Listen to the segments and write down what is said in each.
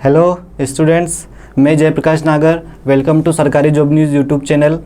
Hello students, मैं जयप्रकाश नागर। Welcome to सरकारी जॉब न्यूज़ यूट्यूब चैनल।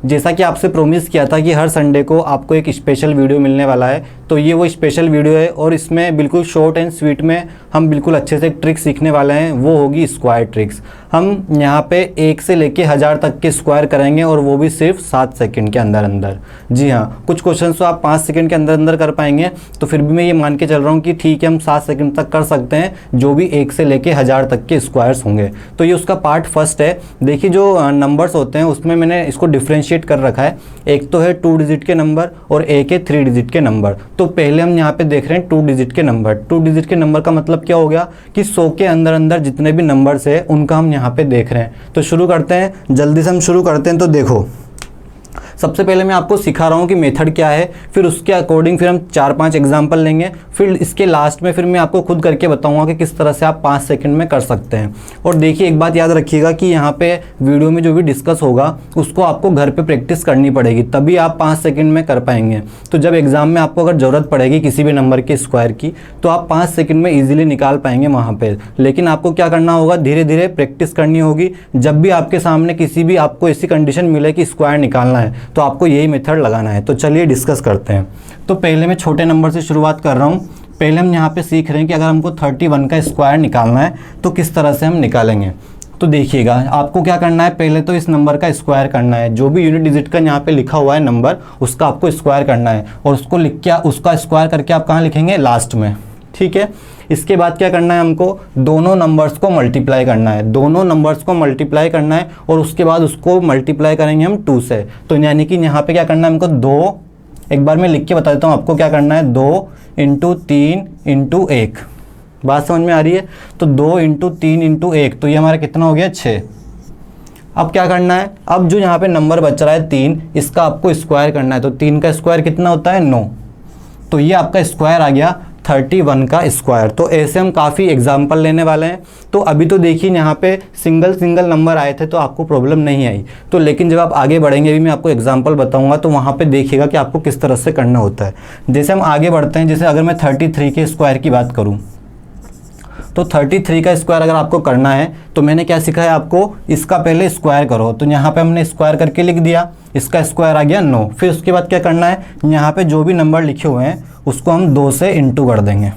जैसा कि आपसे प्रॉमिस किया था कि हर संडे को आपको एक स्पेशल वीडियो मिलने वाला है, तो ये वो स्पेशल वीडियो है और इसमें बिल्कुल शॉर्ट एंड स्वीट में हम बिल्कुल अच्छे से ट्रिक सीखने वाले हैं। वो होगी स्क्वायर ट्रिक्स। हम यहाँ पे 1 से लेके 1000 तक के स्क्वायर करेंगे और वो भी सिर्फ 7 सेकंड के अंदर अंदर। जी हाँ, कुछ क्वेश्चन तो आप 5 सेकंड के अंदर अंदर कर पाएंगे, तो फिर भी मैं ये मान के चल रहा हूँ कि ठीक है, हम 7 सेकंड तक कर सकते हैं, जो भी 1 से लेके 1000 तक के स्क्वायर्स होंगे। तो ये उसका पार्ट फर्स्ट है। देखिए, जो नंबर्स होते हैं उसमें मैंने इसको डिफ्रेंशिएट कर रखा है। एक तो है 2 डिजिट के नंबर और एक है 3 डिजिट के नंबर। तो पहले हम यहाँ पे देख रहे हैं 2 डिजिट के नंबर। 2 डिजिट के नंबर का मतलब क्या हो गया कि 100 के अंदर अंदर जितने भी नंबर्स है उनका हम यहाँ पे देख रहे हैं। तो शुरू करते हैं, जल्दी से हम शुरू करते हैं। तो देखो, सबसे पहले मैं आपको सिखा रहा हूँ कि मेथड क्या है, फिर उसके अकॉर्डिंग फिर हम 4-5 एग्जाम्पल लेंगे, फिर इसके लास्ट में फिर मैं आपको खुद करके बताऊंगा कि किस तरह से आप 5 सेकंड में कर सकते हैं। और देखिए, एक बात याद रखिएगा कि यहाँ पे वीडियो में जो भी डिस्कस होगा उसको आपको घर पे प्रैक्टिस करनी पड़ेगी, तभी आप 5 सेकंड में कर पाएंगे। तो जब एग्जाम में आपको अगर ज़रूरत पड़ेगी किसी भी नंबर के स्क्वायर की, तो आप 5 सेकंड में ईजिली निकाल पाएंगे वहाँ पर। लेकिन आपको क्या करना होगा, धीरे धीरे प्रैक्टिस करनी होगी। जब भी आपके सामने किसी भी आपको ऐसी कंडीशन मिले कि स्क्वायर निकालना है, तो आपको यही मेथड लगाना है। तो चलिए डिस्कस करते हैं। तो पहले मैं छोटे नंबर से शुरुआत कर रहा हूँ। पहले हम यहाँ पे सीख रहे हैं कि अगर हमको 31 का स्क्वायर निकालना है तो किस तरह से हम निकालेंगे। तो देखिएगा, आपको क्या करना है, पहले तो इस नंबर का स्क्वायर करना है। जो भी यूनिट डिजिट का यहाँ पे लिखा हुआ है नंबर, उसका आपको स्क्वायर करना है और उसको लिख के उसका स्क्वायर करके आप कहाँ लिखेंगे, लास्ट में। ठीक है। इसके बाद क्या करना है, हमको दोनों नंबर्स को मल्टीप्लाई करना है। दोनों नंबर्स को मल्टीप्लाई करना है और उसके बाद उसको मल्टीप्लाई करेंगे हम 2 से। तो यानी कि यहाँ पे क्या करना है हमको 2, एक बार मैं लिख के बता देता हूँ आपको क्या करना है, 2 × 3 × 1। बात समझ में आ रही है। तो 2 × 3 × 1, तो ये हमारा कितना हो गया, 6। अब क्या करना है, अब जो यहाँ पे नंबर बच रहा है 3, इसका आपको स्क्वायर करना है। तो 3 का स्क्वायर कितना होता है, 9। तो ये आपका स्क्वायर आ गया 31 का स्क्वायर। तो ऐसे हम काफ़ी एग्जाम्पल लेने वाले हैं। तो अभी तो देखिए, यहाँ पे सिंगल नंबर आए थे तो आपको प्रॉब्लम नहीं आई। तो लेकिन जब आप आगे बढ़ेंगे, अभी मैं आपको एग्जाम्पल बताऊंगा, तो वहाँ पे देखिएगा कि आपको किस तरह से करना होता है। जैसे हम आगे बढ़ते हैं, जैसे अगर मैं 33 के स्क्वायर की बात करूँ, तो 33 का स्क्वायर अगर आपको करना है तो मैंने क्या सिखाया आपको, इसका पहले स्क्वायर करो। तो यहाँ पे हमने स्क्वायर करके लिख दिया, इसका स्क्वायर आ गया 9। फिर उसके बाद क्या करना है, यहाँ पे जो भी नंबर लिखे हुए हैं उसको हम 2 से इंटू कर देंगे।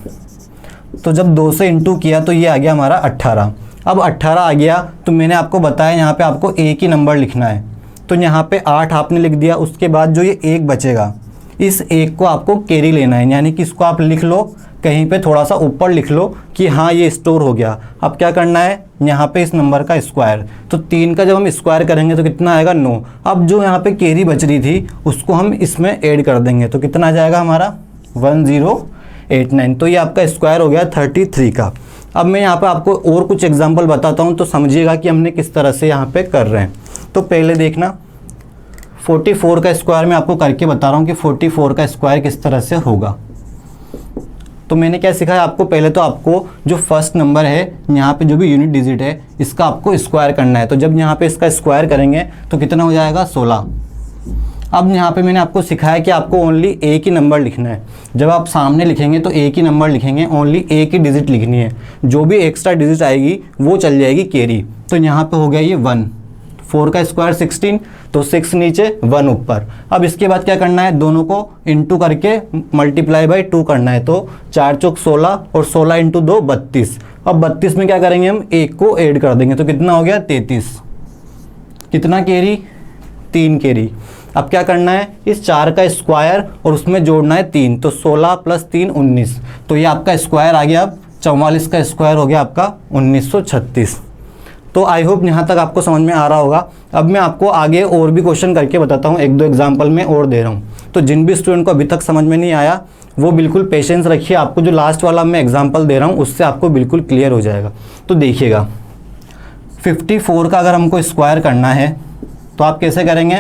तो जब 2 से इंटू किया तो ये आ गया हमारा 18। अब 18 आ गया तो मैंने आपको बताया यहाँ पे आपको एक ही नंबर लिखना है। तो यहाँ पे 8 आपने लिख दिया। उसके बाद जो ये 1 बचेगा, इस 1 को आपको कैरी लेना है, यानी कि इसको आप लिख लो कहीं पे, थोड़ा सा ऊपर लिख लो कि हाँ ये स्टोर हो गया। अब क्या करना है, यहाँ पे इस नंबर का स्क्वायर। तो 3 का जब हम स्क्वायर करेंगे तो कितना आएगा, 9। अब जो यहाँ पे कैरी बच रही थी उसको हम इसमें ऐड कर देंगे, तो कितना आ जाएगा हमारा, 1089। तो ये आपका स्क्वायर हो गया 33 का। अब मैं यहाँ पे आपको और कुछ एग्जाम्पल बताता हूँ, तो समझिएगा कि हमने किस तरह से यहाँ पे कर रहे हैं। तो पहले देखना, 44 का स्क्वायर मैं आपको करके बता रहा हूँ कि 44 का स्क्वायर किस तरह से होगा। तो मैंने क्या सिखाया आपको, पहले तो आपको जो फर्स्ट नंबर है यहाँ पे जो भी यूनिट डिजिट है इसका आपको स्क्वायर करना है। तो जब यहाँ पे इसका स्क्वायर करेंगे तो कितना हो जाएगा, 16। अब यहाँ पे मैंने आपको सिखाया कि आपको ओनली एक ही नंबर लिखना है। जब आप सामने लिखेंगे तो एक ही नंबर लिखेंगे, ओनली एक ही डिजिट लिखनी है। जो भी एक्स्ट्रा डिजिट आएगी वो चल जाएगी कैरी। तो यहाँ पे हो गया ये 1। 4 का स्क्वायर 16, तो 6 नीचे 1 ऊपर। अब इसके बाद क्या करना है, दोनों को इंटू करके मल्टीप्लाई बाय 2 करना है। तो 4 चौक 16 और 16 × 2 32। अब 32 में क्या करेंगे, हम 1 को ऐड कर देंगे। तो कितना हो गया, 33। कितना कैरी, 3 कैरी। अब क्या करना है, इस 4 का स्क्वायर और उसमें जोड़ना है 3। तो 16 + 3 19। तो ये आपका स्क्वायर आ गया। अब 44 का स्क्वायर हो गया आपका 1936। तो आई होप यहाँ तक आपको समझ में आ रहा होगा। अब मैं आपको आगे और भी क्वेश्चन करके बताता हूँ, 1-2 एग्जाम्पल में और दे रहा हूँ। तो जिन भी स्टूडेंट को अभी तक समझ में नहीं आया वो बिल्कुल पेशेंस रखिए, आपको जो लास्ट वाला मैं एग्जाम्पल दे रहा हूँ उससे आपको बिल्कुल क्लियर हो जाएगा। तो देखिएगा, 54 का अगर हमको स्क्वायर करना है तो आप कैसे करेंगे,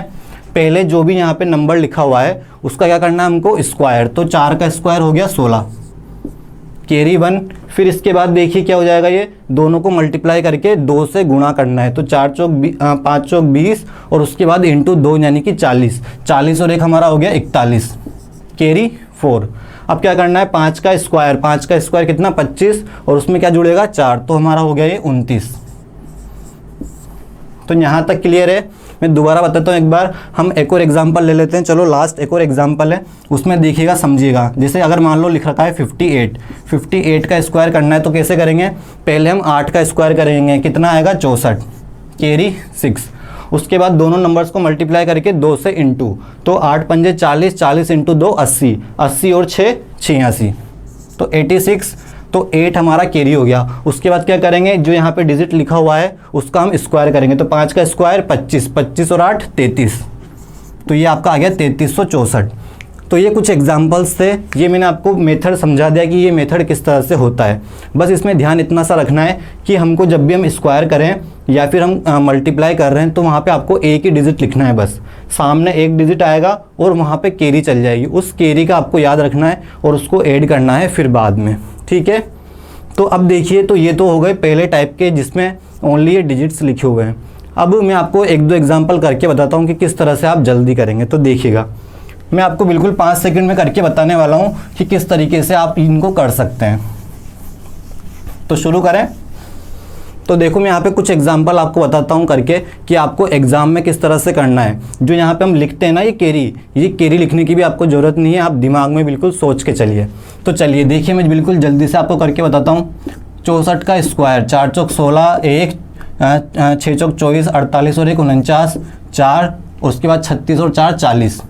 पहले जो भी यहाँ पे नंबर लिखा हुआ है उसका क्या करना है हमको, स्क्वायर। तो 4 का स्क्वायर हो गया 16, कैरी 1। फिर इसके बाद देखिए क्या हो जाएगा, ये दोनों को मल्टीप्लाई करके 2 से गुणा करना है। तो 5 चौक 20 और उसके बाद इंटू 2 यानी कि 40। 40 और 1 हमारा हो गया 41, कैरी 4। अब क्या करना है, 5 का स्क्वायर कितना 25, और उसमें क्या जुड़ेगा 4, तो हमारा हो गया ये 29। तो यहाँ तक क्लियर है। मैं दोबारा बताता हूँ एक बार, हम एक और एग्जांपल ले लेते हैं। चलो लास्ट एक और एग्जांपल है, उसमें देखिएगा समझिएगा। जैसे अगर मान लो लिख रखा है 58 का स्क्वायर करना है तो कैसे करेंगे, पहले हम 8 का स्क्वायर करेंगे, कितना आएगा 64, कैरी 6। उसके बाद दोनों नंबर्स को मल्टीप्लाई करके 2 से इंटू, तो 8 पंजे 40, 40 इंटू 2 80, 80 और 6 86, तो 86। तो 8 हमारा कैरी हो गया। उसके बाद क्या करेंगे, जो यहाँ पे डिजिट लिखा हुआ है उसका हम स्क्वायर करेंगे, तो 5 का स्क्वायर 25, 25 और 8 33, तो ये आपका आ गया 3364। तो ये कुछ एग्जांपल्स थे, ये मैंने आपको मेथड समझा दिया कि ये मेथड किस तरह से होता है। बस इसमें ध्यान इतना सा रखना है कि हमको जब भी हम स्क्वायर करें या फिर हम मल्टीप्लाई कर रहे हैं तो वहाँ पे आपको एक ही डिजिट लिखना है, बस सामने एक डिजिट आएगा और वहाँ पे कैरी चल जाएगी, उस कैरी का आपको याद रखना है और उसको ऐड करना है फिर बाद में, ठीक है। तो अब देखिए, तो ये तो हो गए पहले टाइप के जिसमें ओनली ये डिजिट्स लिखे हुए हैं। अब मैं आपको एक दो एग्जांपल करके बताता हूँ कि किस तरह से आप जल्दी करेंगे। तो देखिएगा, मैं आपको बिल्कुल 5 सेकंड में करके बताने वाला हूँ कि किस तरीके से आप इनको कर सकते हैं। तो शुरू करें। तो देखो, मैं यहाँ पे कुछ एग्जांपल आपको बताता हूँ करके कि आपको एग्जाम में किस तरह से करना है। जो यहाँ पे हम लिखते हैं ना ये कैरी लिखने की भी आपको ज़रूरत नहीं है, आप दिमाग में बिल्कुल सोच के चलिए। तो चलिए देखिए, मैं बिल्कुल जल्दी से आपको करके बताता हूँ। 64 का स्क्वायर, 4 चौक 16, 1 6 चौक 24, 48 और 1 49, 4 और उसके बाद 36 और 4 40,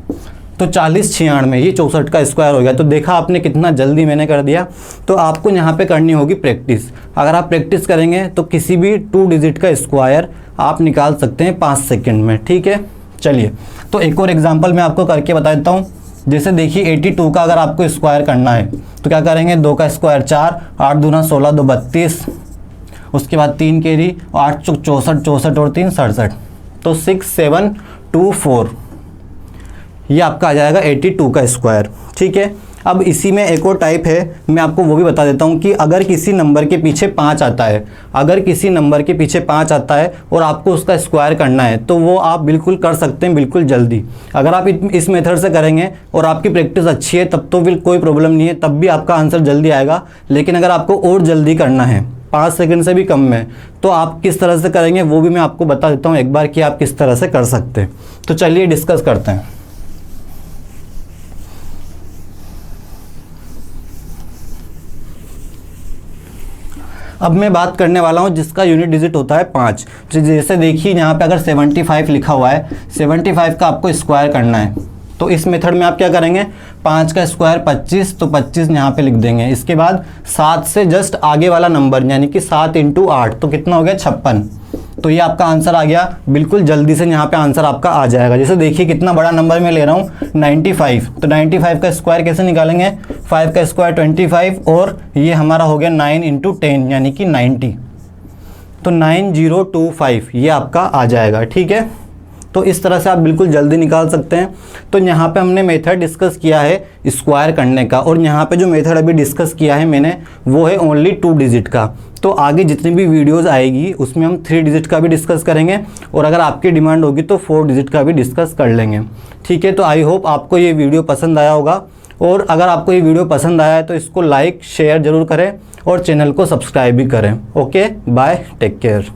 तो 40 96, ये 64 का स्क्वायर हो गया। तो देखा आपने कितना जल्दी मैंने कर दिया। तो आपको यहाँ पे करनी होगी प्रैक्टिस। अगर आप प्रैक्टिस करेंगे तो किसी भी 2 डिजिट का स्क्वायर आप निकाल सकते हैं 5 सेकंड में, ठीक है। चलिए, तो एक और एग्जांपल मैं आपको करके बता देता हूँ। जैसे देखिए 82 का अगर आपको स्क्वायर करना है तो क्या करेंगे, 2 का स्क्वायर 4, 8 दूना 16, 2 32, उसके बाद 3 कैरी, 8 चौक 64, 64 और 3 67, तो 6724, ये आपका आ जाएगा 82 का स्क्वायर, ठीक है। अब इसी में एक और टाइप है, मैं आपको वो भी बता देता हूँ कि अगर किसी नंबर के पीछे 5 आता है, अगर किसी नंबर के पीछे 5 आता है और आपको उसका स्क्वायर करना है तो वो आप बिल्कुल कर सकते हैं, बिल्कुल जल्दी। अगर आप इस मेथड से करेंगे और आपकी प्रैक्टिस अच्छी है तब तो फिर कोई प्रॉब्लम नहीं है, तब भी आपका आंसर जल्दी आएगा। लेकिन अगर आपको और जल्दी करना है, 5 सेकंड से भी कम में, तो आप किस तरह से करेंगे वो भी मैं आपको बता देता हूँ एक बार कि आप किस तरह से कर सकते हैं। तो चलिए डिस्कस करते हैं। अब मैं बात करने वाला हूँ जिसका यूनिट डिजिट होता है 5। जैसे देखिए यहाँ पे अगर 75 लिखा हुआ है, 75 का आपको स्क्वायर करना है, तो इस मेथड में आप क्या करेंगे, 5 का स्क्वायर 25, तो 25 यहाँ पे लिख देंगे। इसके बाद 7 से जस्ट आगे वाला नंबर यानी कि 7 इंटू 8, तो कितना हो गया 56, तो ये आपका आंसर आ गया। बिल्कुल जल्दी से यहाँ पे आंसर आपका आ जाएगा। जैसे देखिए कितना बड़ा नंबर मैं ले रहा हूँ 95, तो 95 का स्क्वायर कैसे निकालेंगे, 5 का स्क्वायर 25 और ये हमारा हो गया 9 इंटू 10 यानी कि 90, तो 9025 ये आपका आ जाएगा, ठीक है। तो इस तरह से आप बिल्कुल जल्दी निकाल सकते हैं। तो यहाँ पे हमने मेथड डिस्कस किया है स्क्वायर करने का, और यहाँ पे जो मेथड अभी डिस्कस किया है मैंने वो है ओनली 2 डिजिट का। तो आगे जितनी भी वीडियोस आएगी उसमें हम 3 डिजिट का भी डिस्कस करेंगे, और अगर आपकी डिमांड होगी तो 4 डिजिट का भी डिस्कस कर लेंगे, ठीक है। तो आई होप आपको ये वीडियो पसंद आया होगा, और अगर आपको ये वीडियो पसंद आया है तो इसको लाइक शेयर ज़रूर करें और चैनल को सब्सक्राइब भी करें। Okay, bye, take care.